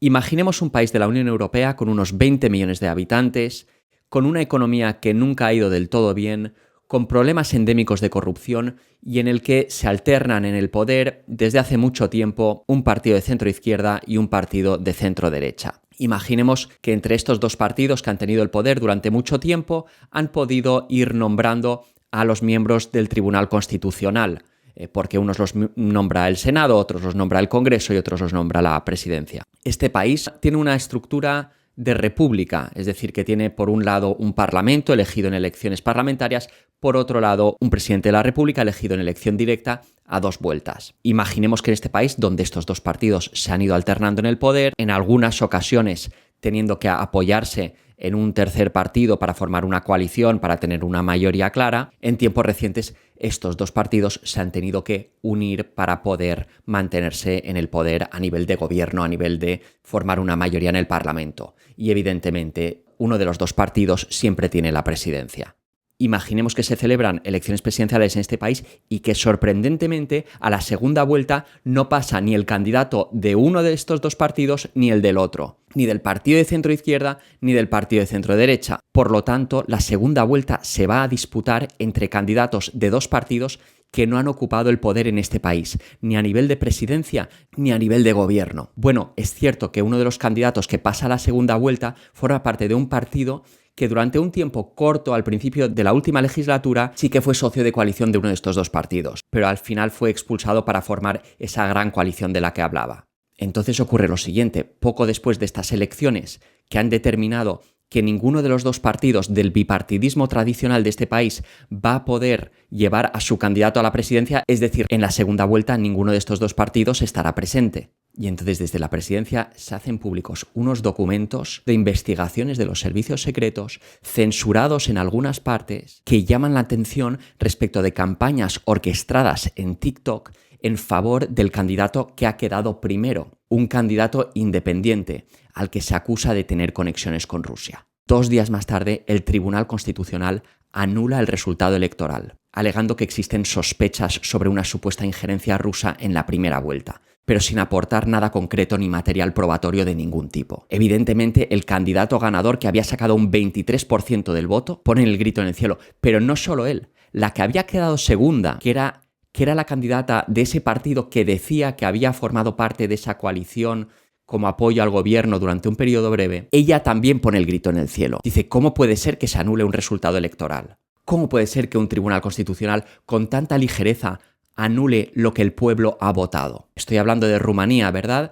Imaginemos un país de la Unión Europea con unos 20 millones de habitantes, con una economía que nunca ha ido del todo bien, con problemas endémicos de corrupción y en el que se alternan en el poder desde hace mucho tiempo un partido de centro-izquierda y un partido de centro-derecha. Imaginemos que entre estos dos partidos que han tenido el poder durante mucho tiempo han podido ir nombrando a los miembros del Tribunal Constitucional, porque unos los nombra el Senado, otros los nombra el Congreso y otros los nombra la Presidencia. Este país tiene una estructura de república, es decir, que tiene por un lado un parlamento elegido en elecciones parlamentarias, por otro lado un presidente de la República elegido en elección directa a 2 vueltas. Imaginemos que en este país, donde estos dos partidos se han ido alternando en el poder, en algunas ocasiones teniendo que apoyarse en un tercer partido para formar una coalición, para tener una mayoría clara, en tiempos recientes estos dos partidos se han tenido que unir para poder mantenerse en el poder a nivel de gobierno, a nivel de formar una mayoría en el Parlamento. Y evidentemente uno de los dos partidos siempre tiene la presidencia. Imaginemos que se celebran elecciones presidenciales en este país y que sorprendentemente a la segunda vuelta no pasa ni el candidato de uno de estos dos partidos ni el del otro, ni del partido de centro-izquierda ni del partido de centro-derecha. Por lo tanto, la segunda vuelta se va a disputar entre candidatos de dos partidos que no han ocupado el poder en este país, ni a nivel de presidencia ni a nivel de gobierno. Bueno, es cierto que uno de los candidatos que pasa a la segunda vuelta forma parte de un partido que durante un tiempo corto al principio de la última legislatura sí que fue socio de coalición de uno de estos dos partidos, pero al final fue expulsado para formar esa gran coalición de la que hablaba. Entonces ocurre lo siguiente: poco después de estas elecciones que han determinado que ninguno de los dos partidos del bipartidismo tradicional de este país va a poder llevar a su candidato a la presidencia, es decir, en la segunda vuelta ninguno de estos dos partidos estará presente. Y entonces desde la presidencia se hacen públicos unos documentos de investigaciones de los servicios secretos, censurados en algunas partes, que llaman la atención respecto de campañas orquestadas en TikTok en favor del candidato que ha quedado primero, un candidato independiente, al que se acusa de tener conexiones con Rusia. 2 días más tarde, el Tribunal Constitucional anula el resultado electoral, alegando que existen sospechas sobre una supuesta injerencia rusa en la primera vuelta, pero sin aportar nada concreto ni material probatorio de ningún tipo. Evidentemente, el candidato ganador, que había sacado un 23% del voto, pone el grito en el cielo, pero no solo él. La que había quedado segunda, que era la candidata de ese partido que decía que había formado parte de esa coalición como apoyo al gobierno durante un periodo breve, ella también pone el grito en el cielo. Dice, ¿cómo puede ser que se anule un resultado electoral? ¿Cómo puede ser que un tribunal constitucional con tanta ligereza anule lo que el pueblo ha votado? Estoy hablando de Rumanía, ¿verdad?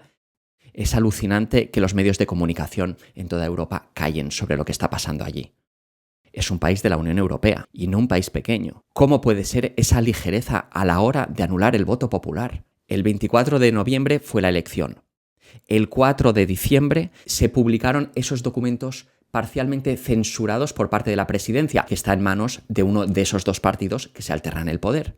Es alucinante que los medios de comunicación en toda Europa callen sobre lo que está pasando allí. Es un país de la Unión Europea y no un país pequeño. ¿Cómo puede ser esa ligereza a la hora de anular el voto popular? El 24 de noviembre fue la elección. El 4 de diciembre se publicaron esos documentos parcialmente censurados por parte de la presidencia, que está en manos de uno de esos dos partidos que se alternan el poder.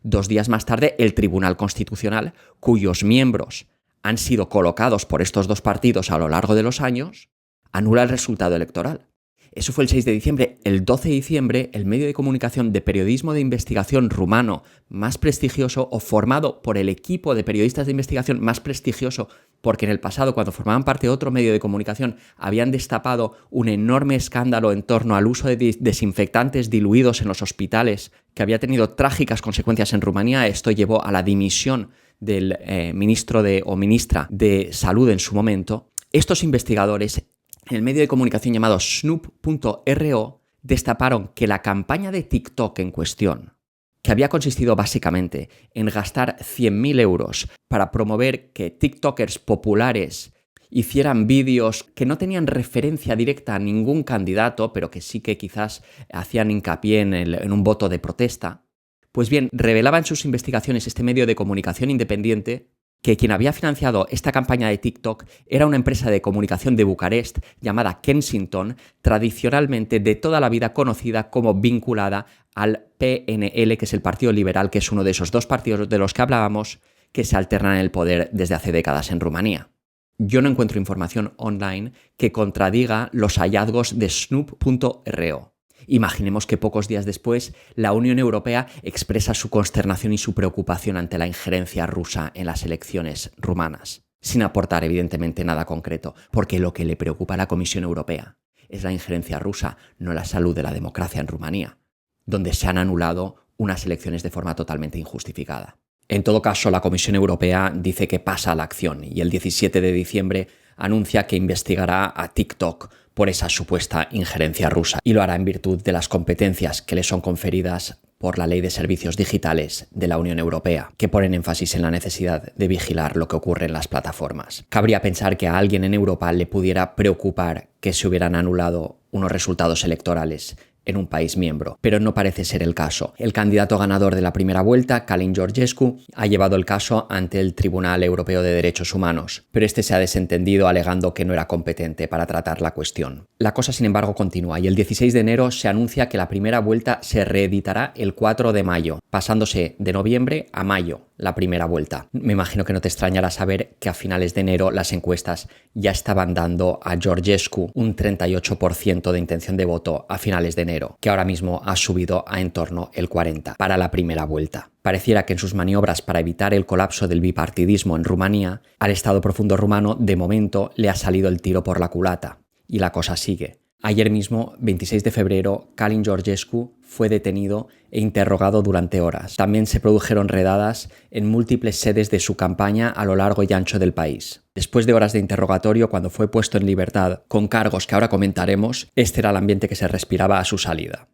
2 días más tarde, el Tribunal Constitucional, cuyos miembros han sido colocados por estos dos partidos a lo largo de los años, anula el resultado electoral. Eso fue el 6 de diciembre. El 12 de diciembre, el medio de comunicación de periodismo de investigación rumano más prestigioso, o formado por el equipo de periodistas de investigación más prestigioso, porque en el pasado, cuando formaban parte de otro medio de comunicación, habían destapado un enorme escándalo en torno al uso de desinfectantes diluidos en los hospitales, que había tenido trágicas consecuencias en Rumanía. Esto llevó a la dimisión del ministro o ministra de Salud en su momento. Estos investigadores, en el medio de comunicación llamado Snoop.ro, destaparon que la campaña de TikTok en cuestión, que había consistido básicamente en gastar 100.000 euros para promover que TikTokers populares hicieran vídeos que no tenían referencia directa a ningún candidato, pero que sí que quizás hacían hincapié en un voto de protesta, pues bien, revelaba en sus investigaciones este medio de comunicación independiente que quien había financiado esta campaña de TikTok era una empresa de comunicación de Bucarest llamada Kensington, tradicionalmente de toda la vida conocida como vinculada al PNL, que es el Partido Liberal, que es uno de esos dos partidos de los que hablábamos, que se alternan en el poder desde hace décadas en Rumanía. Yo no encuentro información online que contradiga los hallazgos de Snoop.ro. Imaginemos que pocos días después la Unión Europea expresa su consternación y su preocupación ante la injerencia rusa en las elecciones rumanas. sin aportar evidentemente nada concreto, porque lo que le preocupa a la Comisión Europea es la injerencia rusa, no la salud de la democracia en Rumanía, donde se han anulado unas elecciones de forma totalmente injustificada. En todo caso, la Comisión Europea dice que pasa a la acción y el 17 de diciembre anuncia que investigará a TikTok por esa supuesta injerencia rusa y lo hará en virtud de las competencias que le son conferidas por la Ley de Servicios Digitales de la Unión Europea, que ponen énfasis en la necesidad de vigilar lo que ocurre en las plataformas. Cabría pensar que a alguien en Europa le pudiera preocupar que se hubieran anulado unos resultados electorales en un país miembro, pero no parece ser el caso. El candidato ganador de la primera vuelta, Calin Georgescu, ha llevado el caso ante el Tribunal Europeo de Derechos Humanos, pero este se ha desentendido alegando que no era competente para tratar la cuestión. La cosa, sin embargo, continúa y el 16 de enero se anuncia que la primera vuelta se reeditará el 4 de mayo, pasándose de noviembre a mayo la primera vuelta. Me imagino que no te extrañará saber que a finales de enero las encuestas ya estaban dando a Georgescu un 38% de intención de voto a finales de enero, que ahora mismo ha subido a en torno el 40% para la primera vuelta. Pareciera que en sus maniobras para evitar el colapso del bipartidismo en Rumanía, al Estado profundo rumano de momento le ha salido el tiro por la culata. Y la cosa sigue. Ayer mismo, 26 de febrero, Calin Georgescu fue detenido e interrogado durante horas. También se produjeron redadas en múltiples sedes de su campaña a lo largo y ancho del país. Después de horas de interrogatorio, cuando fue puesto en libertad con cargos que ahora comentaremos, este era el ambiente que se respiraba a su salida.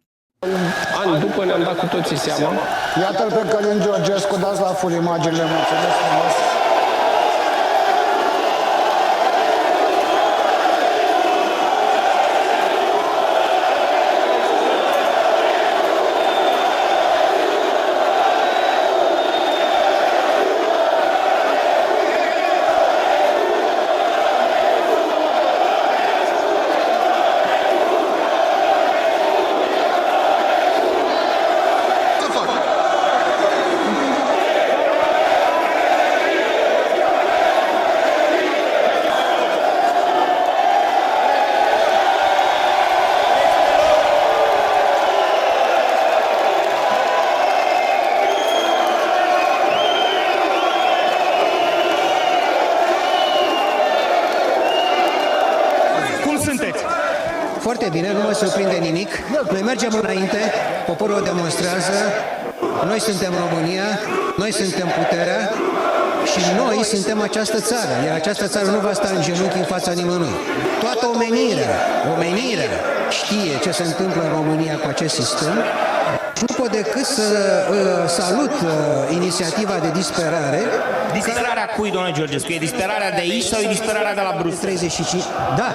Ani după ne-am dat cu toții seama. Iată-l pe Calin Georgescu, dați la full imaginile, mulțumesc frumos. Foarte bine, nu mă surprinde nimic. Noi mergem înainte, poporul demonstrează, noi suntem România, noi suntem puterea și noi suntem această țară. Iar această țară nu va sta în genunchi în fața nimănui. Toată omenirea știe ce se întâmplă în România cu acest sistem. Nu pot decât să salut inițiativa de disperare. Disperarea cui, doamne Georgescu? E disperarea de aici sau e disperarea de la Bruxelles? 35. Da.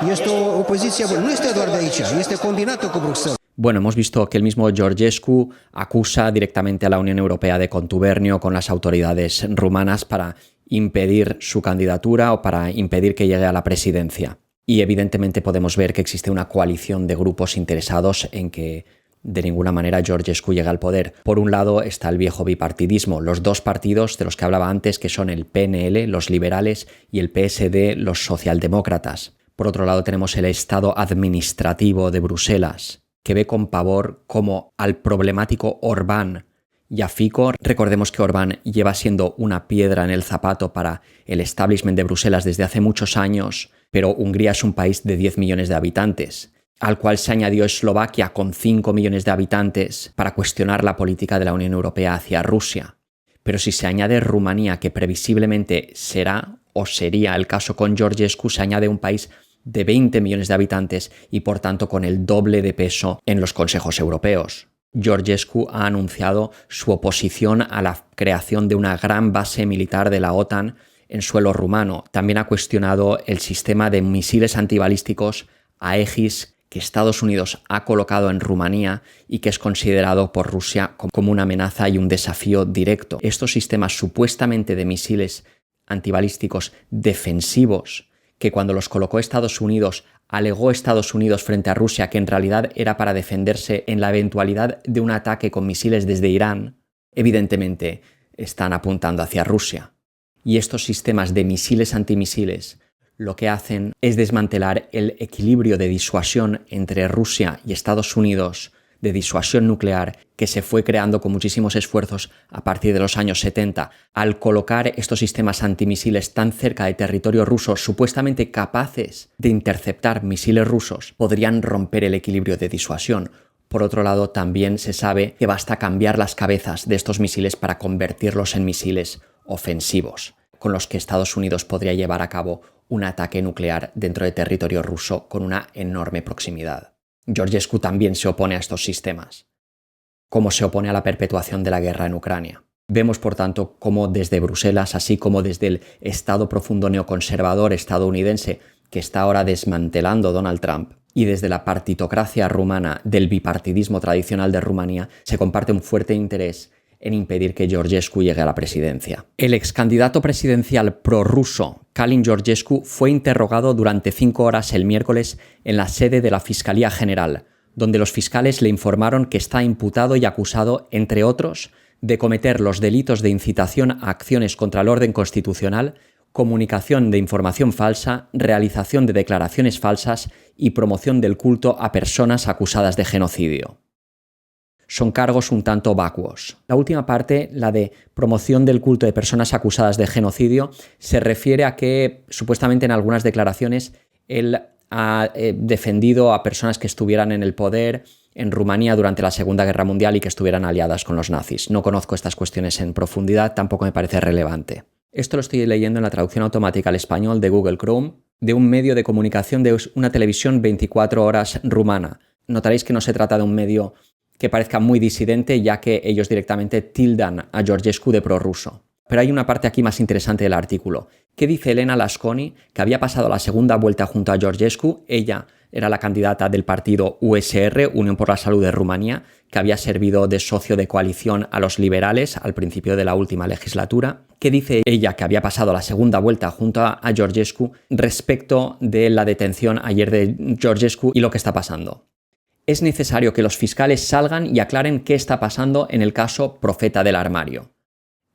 Este o poziție bună. Nu este doar de aici, este combinată cu Bruxelles. Bueno, hemos visto que el mismo Georgescu acusa directamente a la Unión Europea de contubernio con las autoridades rumanas para impedir su candidatura o para impedir que llegue a la presidencia. Y evidentemente podemos ver que existe una coalición de grupos interesados en que de ninguna manera Georgescu llegue al poder. Por un lado está el viejo bipartidismo, los dos partidos de los que hablaba antes, que son el PNL, los liberales, y el PSD, los socialdemócratas. Por otro lado tenemos el Estado administrativo de Bruselas, que ve con pavor como al problemático Orbán y a Fico. Recordemos que Orbán lleva siendo una piedra en el zapato para el establishment de Bruselas desde hace muchos años, pero Hungría es un país de 10 millones de habitantes, al cual se añadió Eslovaquia con 5 millones de habitantes para cuestionar la política de la Unión Europea hacia Rusia. Pero si se añade Rumanía, que previsiblemente será o sería el caso con Georgescu, se añade un país de 20 millones de habitantes y por tanto con el doble de peso en los consejos europeos. Georgescu ha anunciado su oposición a la creación de una gran base militar de la OTAN en suelo rumano. También ha cuestionado el sistema de misiles antibalísticos Aegis que Estados Unidos ha colocado en Rumanía y que es considerado por Rusia como una amenaza y un desafío directo. Estos sistemas supuestamente de misiles antibalísticos defensivos que cuando los colocó Estados Unidos, alegó Estados Unidos frente a Rusia que en realidad era para defenderse en la eventualidad de un ataque con misiles desde Irán, evidentemente están apuntando hacia Rusia. Y estos sistemas de misiles antimisiles lo que hacen es desmantelar el equilibrio de disuasión entre Rusia y Estados Unidos de disuasión nuclear que se fue creando con muchísimos esfuerzos a partir de los años 70, al colocar estos sistemas antimisiles tan cerca de territorio ruso, supuestamente capaces de interceptar misiles rusos, podrían romper el equilibrio de disuasión. Por otro lado, también se sabe que basta cambiar las cabezas de estos misiles para convertirlos en misiles ofensivos, con los que Estados Unidos podría llevar a cabo un ataque nuclear dentro de territorio ruso con una enorme proximidad. Georgescu también se opone a estos sistemas, como se opone a la perpetuación de la guerra en Ucrania. Vemos, por tanto, cómo desde Bruselas, así como desde el Estado profundo neoconservador estadounidense que está ahora desmantelando Donald Trump, y desde la partitocracia rumana del bipartidismo tradicional de Rumanía, se comparte un fuerte interés en impedir que Georgescu llegue a la presidencia. El ex candidato presidencial prorruso Călin Georgescu fue interrogado durante 5 horas el miércoles en la sede de la Fiscalía General, donde los fiscales le informaron que está imputado y acusado, entre otros, de cometer los delitos de incitación a acciones contra el orden constitucional, comunicación de información falsa, realización de declaraciones falsas y promoción del culto a personas acusadas de genocidio. Son cargos un tanto vacuos. La última parte, la de promoción del culto de personas acusadas de genocidio, se refiere a que supuestamente en algunas declaraciones él ha defendido a personas que estuvieran en el poder en Rumanía durante la Segunda Guerra Mundial y que estuvieran aliadas con los nazis. No conozco estas cuestiones en profundidad, tampoco me parece relevante. Esto lo estoy leyendo en la traducción automática al español de Google Chrome, de un medio de comunicación de una televisión 24 horas rumana. Notaréis que no se trata de un medio que parezca muy disidente, ya que ellos directamente tildan a Georgescu de prorruso. Pero hay una parte aquí más interesante del artículo. ¿Qué dice Elena Lasconi, que había pasado la segunda vuelta junto a Georgescu? Ella era la candidata del partido USR, Unión por la Salud de Rumanía, que había servido de socio de coalición a los liberales al principio de la última legislatura. ¿Qué dice ella, que había pasado la segunda vuelta junto a Georgescu, respecto de la detención ayer de Georgescu y lo que está pasando? Es necesario que los fiscales salgan y aclaren qué está pasando en el caso Profeta del Armario.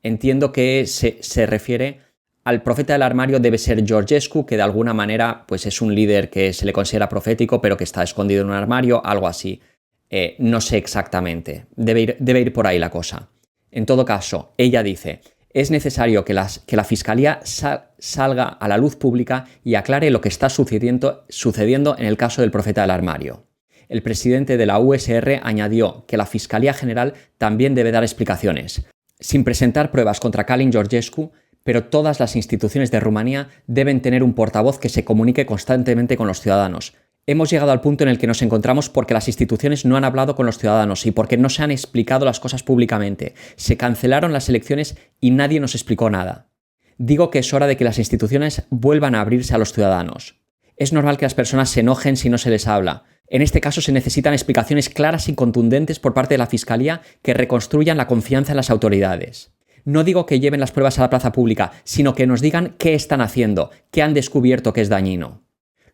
Entiendo que se refiere al profeta del armario, debe ser Georgescu, que de alguna manera pues es un líder que se le considera profético, pero que está escondido en un armario, algo así. No sé exactamente, debe ir por ahí la cosa. En todo caso, ella dice, es necesario que la Fiscalía salga a la luz pública y aclare lo que está sucediendo en el caso del profeta del armario. El presidente de la USR añadió que la Fiscalía General también debe dar explicaciones, sin presentar pruebas contra Călin Georgescu, pero todas las instituciones de Rumanía deben tener un portavoz que se comunique constantemente con los ciudadanos. Hemos llegado al punto en el que nos encontramos porque las instituciones no han hablado con los ciudadanos y porque no se han explicado las cosas públicamente. Se cancelaron las elecciones y nadie nos explicó nada. Digo que es hora de que las instituciones vuelvan a abrirse a los ciudadanos. Es normal que las personas se enojen si no se les habla. En este caso se necesitan explicaciones claras y contundentes por parte de la Fiscalía que reconstruyan la confianza en las autoridades. No digo que lleven las pruebas a la plaza pública, sino que nos digan qué están haciendo, qué han descubierto que es dañino.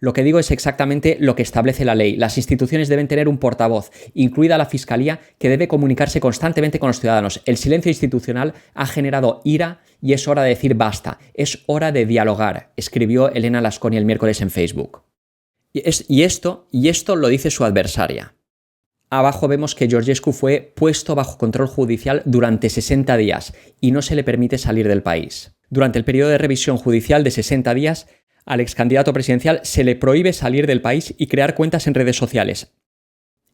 Lo que digo es exactamente lo que establece la ley. Las instituciones deben tener un portavoz, incluida la Fiscalía, que debe comunicarse constantemente con los ciudadanos. El silencio institucional ha generado ira y es hora de decir basta. Es hora de dialogar, escribió Elena Lasconi el miércoles en Facebook. Y esto lo dice su adversaria. Abajo vemos que Georgescu fue puesto bajo control judicial durante 60 días y no se le permite salir del país. Durante el periodo de revisión judicial de 60 días, al ex candidato presidencial se le prohíbe salir del país y crear cuentas en redes sociales.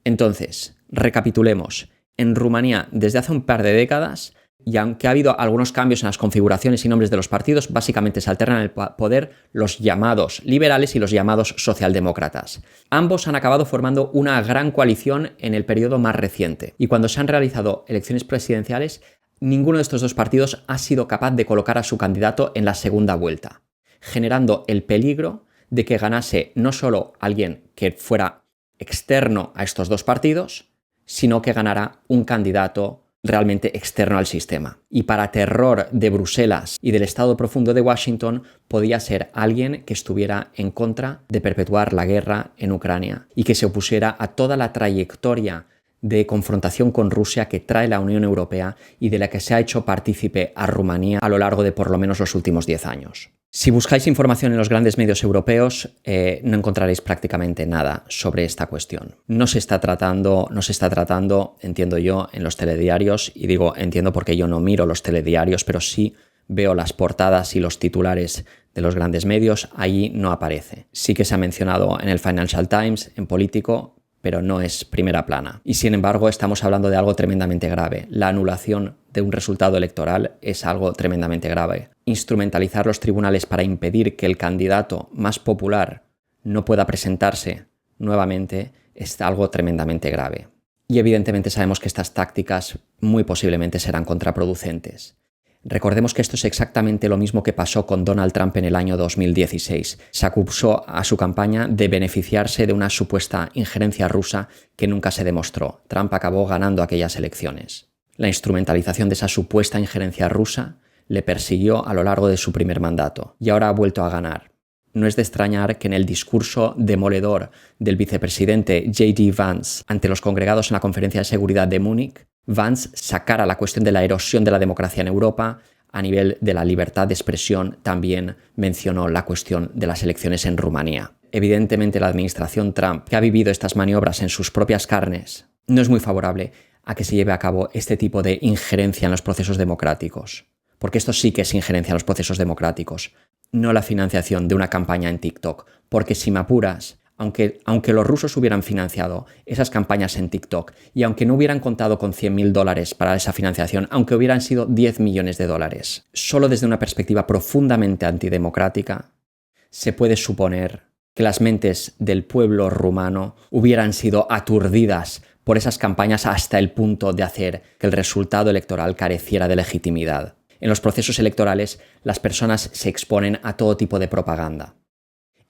Entonces, recapitulemos. En Rumanía, desde hace un par de décadas, y aunque ha habido algunos cambios en las configuraciones y nombres de los partidos, básicamente se alternan en el poder los llamados liberales y los llamados socialdemócratas. Ambos han acabado formando una gran coalición en el periodo más reciente. Y cuando se han realizado elecciones presidenciales, ninguno de estos dos partidos ha sido capaz de colocar a su candidato en la segunda vuelta, generando el peligro de que ganase no solo alguien que fuera externo a estos dos partidos, sino que ganara un candidato realmente externo al sistema. Y para terror de Bruselas y del Estado profundo de Washington, podía ser alguien que estuviera en contra de perpetuar la guerra en Ucrania y que se opusiera a toda la trayectoria de confrontación con Rusia que trae la Unión Europea y de la que se ha hecho partícipe a Rumanía a lo largo de por lo menos los últimos 10 años. Si buscáis información en los grandes medios europeos, no encontraréis prácticamente nada sobre esta cuestión. No se está tratando, entiendo yo, en los telediarios, y digo entiendo porque yo no miro los telediarios, pero sí veo las portadas y los titulares de los grandes medios, allí no aparece. Sí que se ha mencionado en el Financial Times, en Político, pero no es primera plana. Y sin embargo, estamos hablando de algo tremendamente grave. La anulación de un resultado electoral es algo tremendamente grave. Instrumentalizar los tribunales para impedir que el candidato más popular no pueda presentarse nuevamente es algo tremendamente grave. Y evidentemente sabemos que estas tácticas muy posiblemente serán contraproducentes. Recordemos que esto es exactamente lo mismo que pasó con Donald Trump en el año 2016. Se acusó a su campaña de beneficiarse de una supuesta injerencia rusa que nunca se demostró. Trump acabó ganando aquellas elecciones. La instrumentalización de esa supuesta injerencia rusa le persiguió a lo largo de su primer mandato y ahora ha vuelto a ganar. No es de extrañar que en el discurso demoledor del vicepresidente J.D. Vance ante los congregados en la Conferencia de Seguridad de Múnich, Vance sacara la cuestión de la erosión de la democracia en Europa. A nivel de la libertad de expresión también mencionó la cuestión de las elecciones en Rumanía. Evidentemente la administración Trump, que ha vivido estas maniobras en sus propias carnes, no es muy favorable a que se lleve a cabo este tipo de injerencia en los procesos democráticos. Porque esto sí que es injerencia en los procesos democráticos, no la financiación de una campaña en TikTok. Porque si me apuras, aunque los rusos hubieran financiado esas campañas en TikTok y aunque no hubieran contado con $100.000 para esa financiación, aunque hubieran sido $10 millones, solo desde una perspectiva profundamente antidemocrática, se puede suponer que las mentes del pueblo rumano hubieran sido aturdidas por esas campañas hasta el punto de hacer que el resultado electoral careciera de legitimidad. En los procesos electorales, las personas se exponen a todo tipo de propaganda.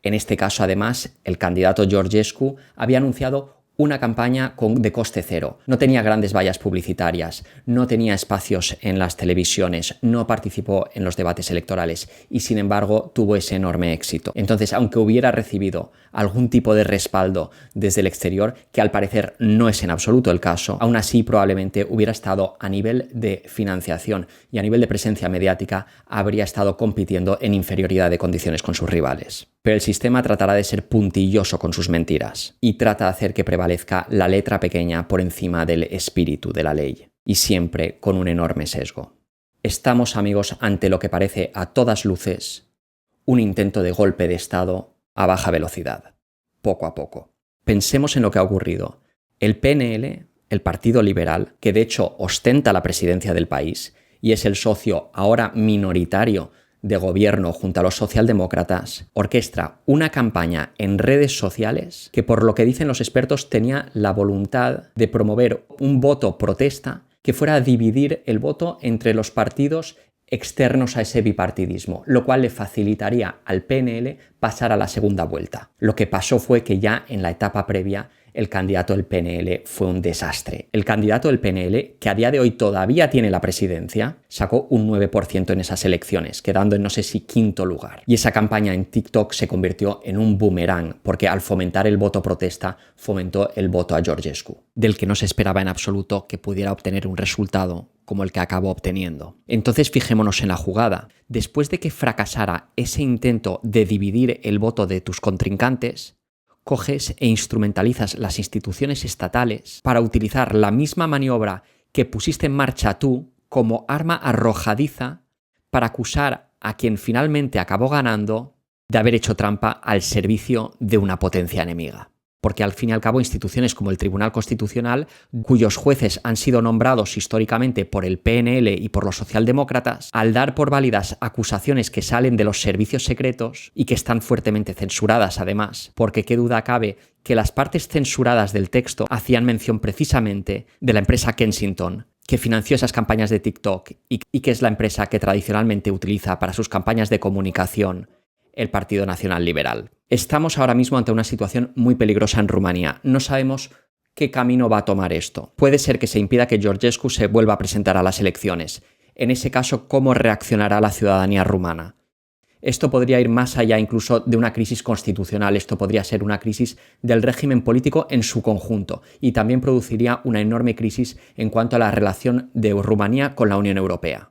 En este caso, además, el candidato Georgescu había anunciado una campaña de coste cero. No tenía grandes vallas publicitarias, no tenía espacios en las televisiones, no participó en los debates electorales y, sin embargo, tuvo ese enorme éxito. Entonces, aunque hubiera recibido algún tipo de respaldo desde el exterior, que al parecer no es en absoluto el caso, aún así probablemente hubiera estado a nivel de financiación y a nivel de presencia mediática, habría estado compitiendo en inferioridad de condiciones con sus rivales. Pero el sistema tratará de ser puntilloso con sus mentiras y trata de hacer que prevalezca la letra pequeña por encima del espíritu de la ley, y siempre con un enorme sesgo. Estamos, amigos, ante lo que parece a todas luces un intento de golpe de Estado a baja velocidad, poco a poco. Pensemos en lo que ha ocurrido. El PNL, el Partido Liberal, que de hecho ostenta la presidencia del país y es el socio ahora minoritario de gobierno junto a los socialdemócratas, orquestra una campaña en redes sociales que, por lo que dicen los expertos, tenía la voluntad de promover un voto protesta que fuera a dividir el voto entre los partidos externos a ese bipartidismo, lo cual le facilitaría al PNL pasar a la segunda vuelta. Lo que pasó fue que ya en la etapa previa el candidato del PNL fue un desastre. El candidato del PNL, que a día de hoy todavía tiene la presidencia, sacó un 9% en esas elecciones, quedando en no sé si quinto lugar. Y esa campaña en TikTok se convirtió en un boomerang, porque al fomentar el voto protesta, fomentó el voto a Georgescu, del que no se esperaba en absoluto que pudiera obtener un resultado como el que acabó obteniendo. Entonces fijémonos en la jugada. Después de que fracasara ese intento de dividir el voto de tus contrincantes, coges e instrumentalizas las instituciones estatales para utilizar la misma maniobra que pusiste en marcha tú como arma arrojadiza para acusar a quien finalmente acabó ganando de haber hecho trampa al servicio de una potencia enemiga. Porque al fin y al cabo instituciones como el Tribunal Constitucional, cuyos jueces han sido nombrados históricamente por el PNL y por los socialdemócratas, al dar por válidas acusaciones que salen de los servicios secretos y que están fuertemente censuradas además, porque qué duda cabe que las partes censuradas del texto hacían mención precisamente de la empresa Kensington, que financió esas campañas de TikTok y que es la empresa que tradicionalmente utiliza para sus campañas de comunicación el Partido Nacional Liberal. Estamos ahora mismo ante una situación muy peligrosa en Rumanía. No sabemos qué camino va a tomar esto. Puede ser que se impida que Georgescu se vuelva a presentar a las elecciones. En ese caso, ¿cómo reaccionará la ciudadanía rumana? Esto podría ir más allá incluso de una crisis constitucional. Esto podría ser una crisis del régimen político en su conjunto y también produciría una enorme crisis en cuanto a la relación de Rumanía con la Unión Europea.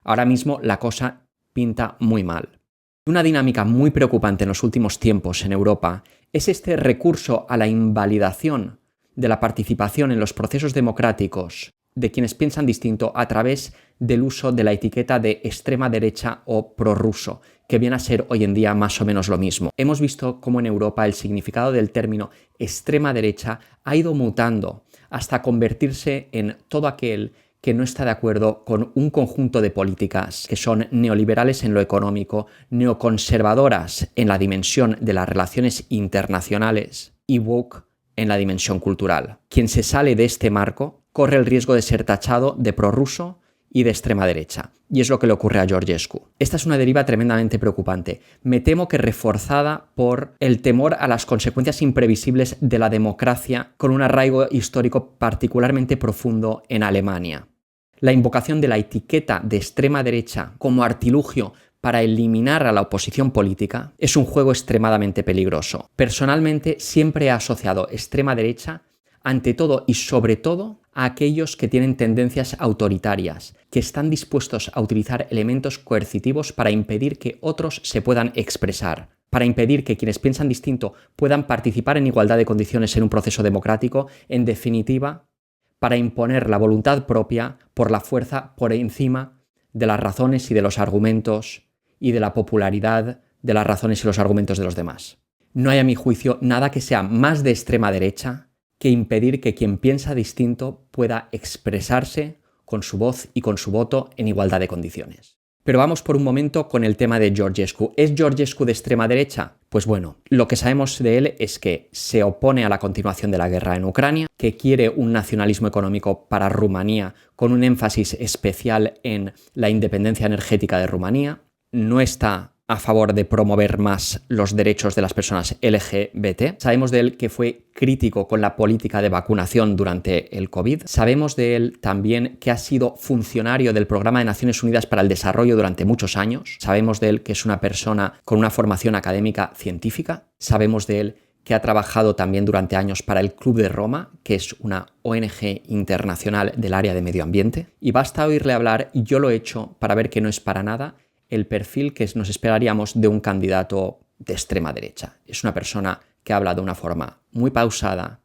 Ahora mismo la cosa pinta muy mal. Una dinámica muy preocupante en los últimos tiempos en Europa es este recurso a la invalidación de la participación en los procesos democráticos de quienes piensan distinto a través del uso de la etiqueta de extrema derecha o prorruso, que viene a ser hoy en día más o menos lo mismo. Hemos visto cómo en Europa el significado del término extrema derecha ha ido mutando hasta convertirse en todo aquel que no está de acuerdo con un conjunto de políticas que son neoliberales en lo económico, neoconservadoras en la dimensión de las relaciones internacionales y woke en la dimensión cultural. Quien se sale de este marco corre el riesgo de ser tachado de prorruso y de extrema derecha. Y es lo que le ocurre a Georgescu. Esta es una deriva tremendamente preocupante. Me temo que reforzada por el temor a las consecuencias imprevisibles de la democracia con un arraigo histórico particularmente profundo en Alemania. La invocación de la etiqueta de extrema derecha como artilugio para eliminar a la oposición política es un juego extremadamente peligroso. Personalmente siempre he asociado extrema derecha ante todo y sobre todo a aquellos que tienen tendencias autoritarias, que están dispuestos a utilizar elementos coercitivos para impedir que otros se puedan expresar, para impedir que quienes piensan distinto puedan participar en igualdad de condiciones en un proceso democrático, en definitiva, para imponer la voluntad propia por la fuerza por encima de las razones y de los argumentos y de la popularidad de las razones y los argumentos de los demás. No hay, a mi juicio, nada que sea más de extrema derecha que impedir que quien piensa distinto pueda expresarse con su voz y con su voto en igualdad de condiciones. Pero vamos por un momento con el tema de Georgescu. ¿Es Georgescu de extrema derecha? Pues bueno, lo que sabemos de él es que se opone a la continuación de la guerra en Ucrania, que quiere un nacionalismo económico para Rumanía con un énfasis especial en la independencia energética de Rumanía, no está a favor de promover más los derechos de las personas LGBT. Sabemos de él que fue crítico con la política de vacunación durante el COVID. Sabemos de él también que ha sido funcionario del Programa de Naciones Unidas para el Desarrollo durante muchos años. Sabemos de él que es una persona con una formación académica científica. Sabemos de él que ha trabajado también durante años para el Club de Roma, que es una ONG internacional del área de medio ambiente. Y basta oírle hablar, y yo lo he hecho para ver que no es para nada el perfil que nos esperaríamos de un candidato de extrema derecha. Es una persona que habla de una forma muy pausada,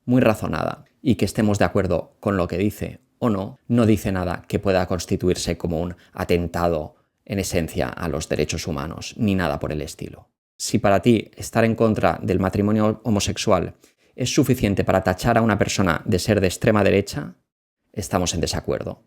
muy razonada, y que estemos de acuerdo con lo que dice o no, no dice nada que pueda constituirse como un atentado en esencia a los derechos humanos, ni nada por el estilo. Si para ti estar en contra del matrimonio homosexual es suficiente para tachar a una persona de ser de extrema derecha, estamos en desacuerdo.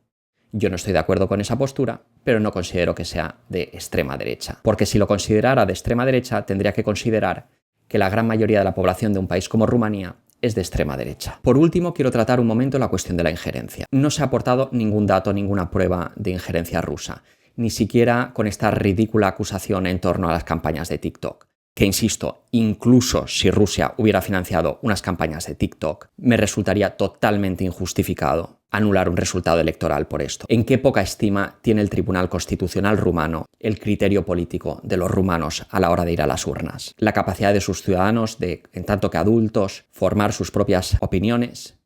Yo no estoy de acuerdo con esa postura, pero no considero que sea de extrema derecha. Porque si lo considerara de extrema derecha, tendría que considerar que la gran mayoría de la población de un país como Rumanía es de extrema derecha. Por último, quiero tratar un momento la cuestión de la injerencia. No se ha aportado ningún dato, ninguna prueba de injerencia rusa, ni siquiera con esta ridícula acusación en torno a las campañas de TikTok. Que, insisto, incluso si Rusia hubiera financiado unas campañas de TikTok, me resultaría totalmente injustificado anular un resultado electoral por esto. ¿En qué poca estima tiene el Tribunal Constitucional rumano el criterio político de los rumanos a la hora de ir a las urnas? La capacidad de sus ciudadanos de, en tanto que adultos, formar sus propias opiniones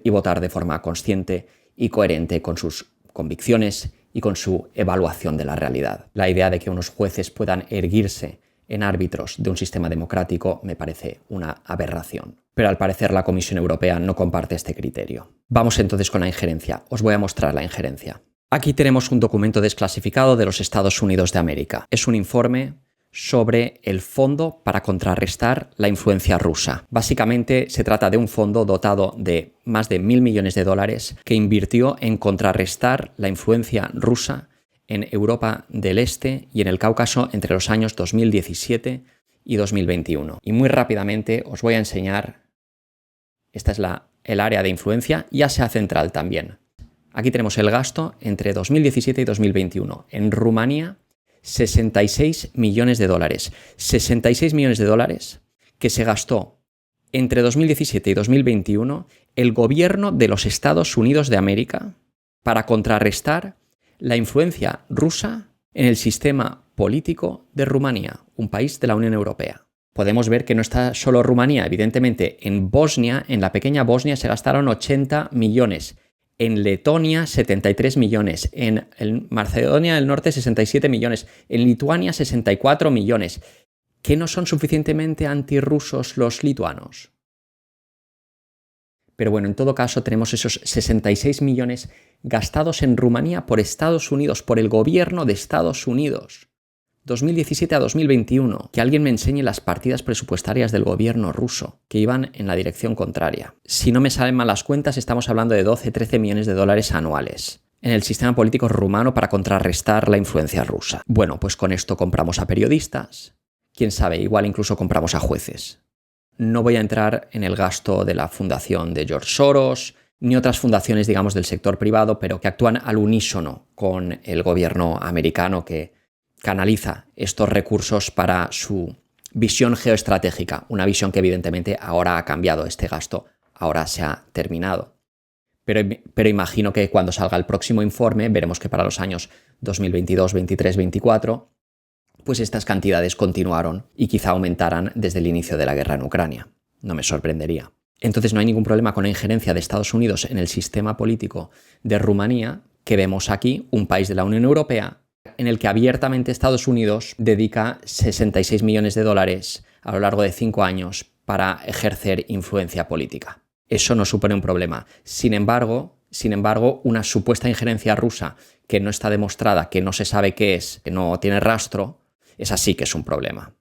y votar de forma consciente y coherente con sus convicciones y con su evaluación de la realidad. La idea de que unos jueces puedan erguirse en árbitros de un sistema democrático me parece una aberración. Pero al parecer la Comisión Europea no comparte este criterio. Vamos entonces con la injerencia. Os voy a mostrar la injerencia. Aquí tenemos un documento desclasificado de los Estados Unidos de América. Es un informe sobre el fondo para contrarrestar la influencia rusa. Básicamente se trata de un fondo dotado de más de 1.000 millones de dólares que invirtió en contrarrestar la influencia rusa en Europa del Este y en el Cáucaso entre los años 2017 y 2021. Y muy rápidamente os voy a enseñar, esta es el área de influencia y Asia Central también. Aquí tenemos el gasto entre 2017 y 2021. En Rumanía, 66 millones de dólares. 66 millones de dólares que se gastó entre 2017 y 2021 el gobierno de los Estados Unidos de América para contrarrestar la influencia rusa en el sistema político de Rumanía, un país de la Unión Europea. Podemos ver que no está solo Rumanía, evidentemente en Bosnia, en la pequeña Bosnia se gastaron 80 millones. En Letonia, 73 millones. En Macedonia del Norte, 67 millones. En Lituania, 64 millones. ¿Qué no son suficientemente antirrusos los lituanos? Pero bueno, en todo caso tenemos esos 66 millones gastados en Rumanía por Estados Unidos, por el gobierno de Estados Unidos. 2017 a 2021. Que alguien me enseñe las partidas presupuestarias del gobierno ruso, que iban en la dirección contraria. Si no me salen mal las cuentas, estamos hablando de 12-13 millones de dólares anuales en el sistema político rumano para contrarrestar la influencia rusa. Bueno, pues con esto compramos a periodistas. Quién sabe, igual incluso compramos a jueces. No voy a entrar en el gasto de la fundación de George Soros, ni otras fundaciones, digamos, del sector privado, pero que actúan al unísono con el gobierno americano que canaliza estos recursos para su visión geoestratégica. Una visión que evidentemente ahora ha cambiado, este gasto ahora se ha terminado. Pero imagino que cuando salga el próximo informe veremos que para los años 2022, 23, 24... pues estas cantidades continuaron y quizá aumentaran desde el inicio de la guerra en Ucrania. No me sorprendería. Entonces no hay ningún problema con la injerencia de Estados Unidos en el sistema político de Rumanía, que vemos aquí, un país de la Unión Europea, en el que abiertamente Estados Unidos dedica 66 millones de dólares a lo largo de 5 años para ejercer influencia política. Eso no supone un problema. Sin embargo, una supuesta injerencia rusa que no está demostrada, que no se sabe qué es, que no tiene rastro, es así que es un problema.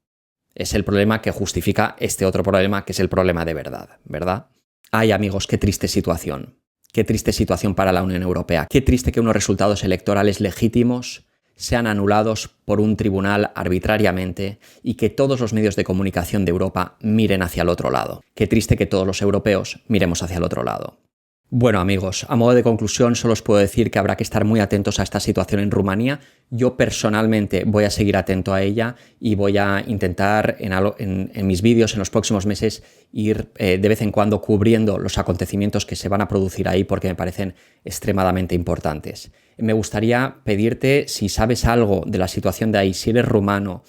Es el problema que justifica este otro problema, que es el problema de verdad, ¿verdad? Ay, amigos, qué triste situación. Qué triste situación para la Unión Europea. Qué triste que unos resultados electorales legítimos sean anulados por un tribunal arbitrariamente y que todos los medios de comunicación de Europa miren hacia el otro lado. Qué triste que todos los europeos miremos hacia el otro lado. Bueno, amigos, a modo de conclusión solo os puedo decir que habrá que estar muy atentos a esta situación en Rumanía. Yo personalmente voy a seguir atento a ella y voy a intentar en mis vídeos en los próximos meses ir de vez en cuando cubriendo los acontecimientos que se van a producir ahí porque me parecen extremadamente importantes. Me gustaría pedirte, si sabes algo de la situación de ahí, si eres rumano,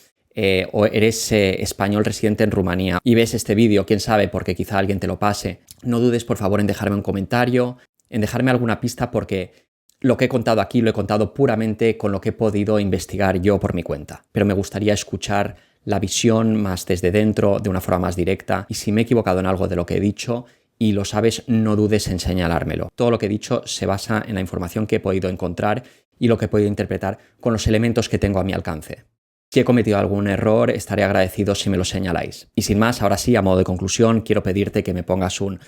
o eres español residente en Rumanía y ves este vídeo, quién sabe, porque quizá alguien te lo pase, no dudes por favor en dejarme un comentario, en dejarme alguna pista, porque lo que he contado aquí lo he contado puramente con lo que he podido investigar yo por mi cuenta. Pero me gustaría escuchar la visión más desde dentro, de una forma más directa, y si me he equivocado en algo de lo que he dicho y lo sabes, no dudes en señalármelo. Todo lo que he dicho se basa en la información que he podido encontrar y lo que he podido interpretar con los elementos que tengo a mi alcance. Si he cometido algún error, estaré agradecido si me lo señaláis. Y sin más, ahora sí, a modo de conclusión, quiero pedirte que me pongas un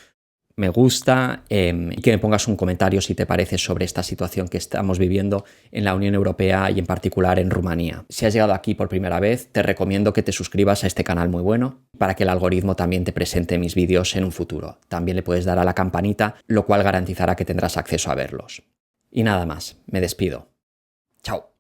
me gusta y que me pongas un comentario si te parece sobre esta situación que estamos viviendo en la Unión Europea y en particular en Rumanía. Si has llegado aquí por primera vez, te recomiendo que te suscribas a este canal muy bueno para que el algoritmo también te presente mis vídeos en un futuro. También le puedes dar a la campanita, lo cual garantizará que tendrás acceso a verlos. Y nada más, me despido. Chao.